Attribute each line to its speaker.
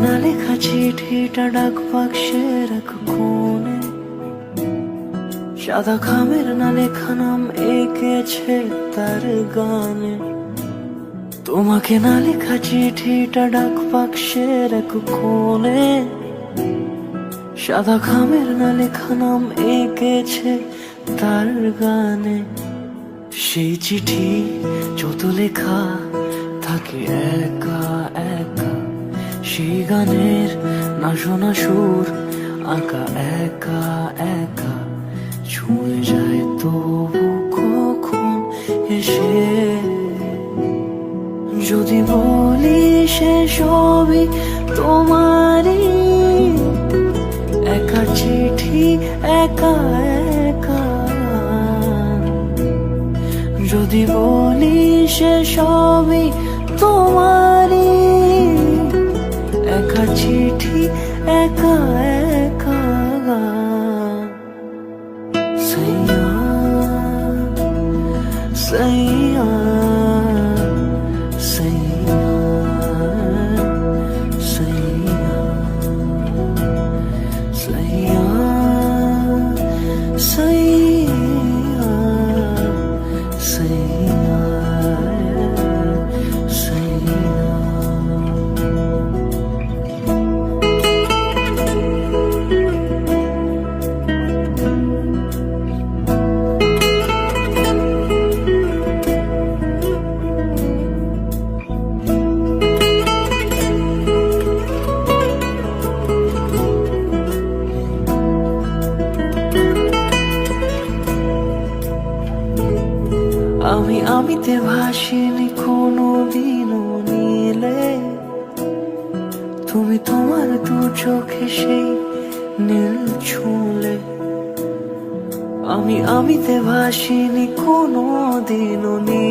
Speaker 1: না লেখা চিঠিটা ডাক বাক্সের এক কোণে, সাদা খামের না লেখা নাম এঁকেছে তার গানে। তোমাকে না লেখা চিঠিটা ডাক বাক্সের এক কোণে, সাদা খামের না লেখা নাম এঁকেছে তার গানে। সেই চিঠি যত লেখা থাকে একা একা, সেই গানের না শোনা সুর আঁকা একা একা, ছুঁয়ে যায় তবু কখন এসে। যদি বলি সে সবই তোমারই, একা চিঠি একা একা। যদি বলি সে সবই তোমারই, একা চিঠি একা একা। সাইয়া সাইয়া সাইয়া সাইয়া সাইয়া সাইয়া সাইয়া সাইয়া। আমিতে ভাসিনি কোনো দিনও নীলে, তুমি তোমার দু চোখে সেই নীল ছুঁলে। আমিতে ভাসিনি কোনো দিনও নীলে।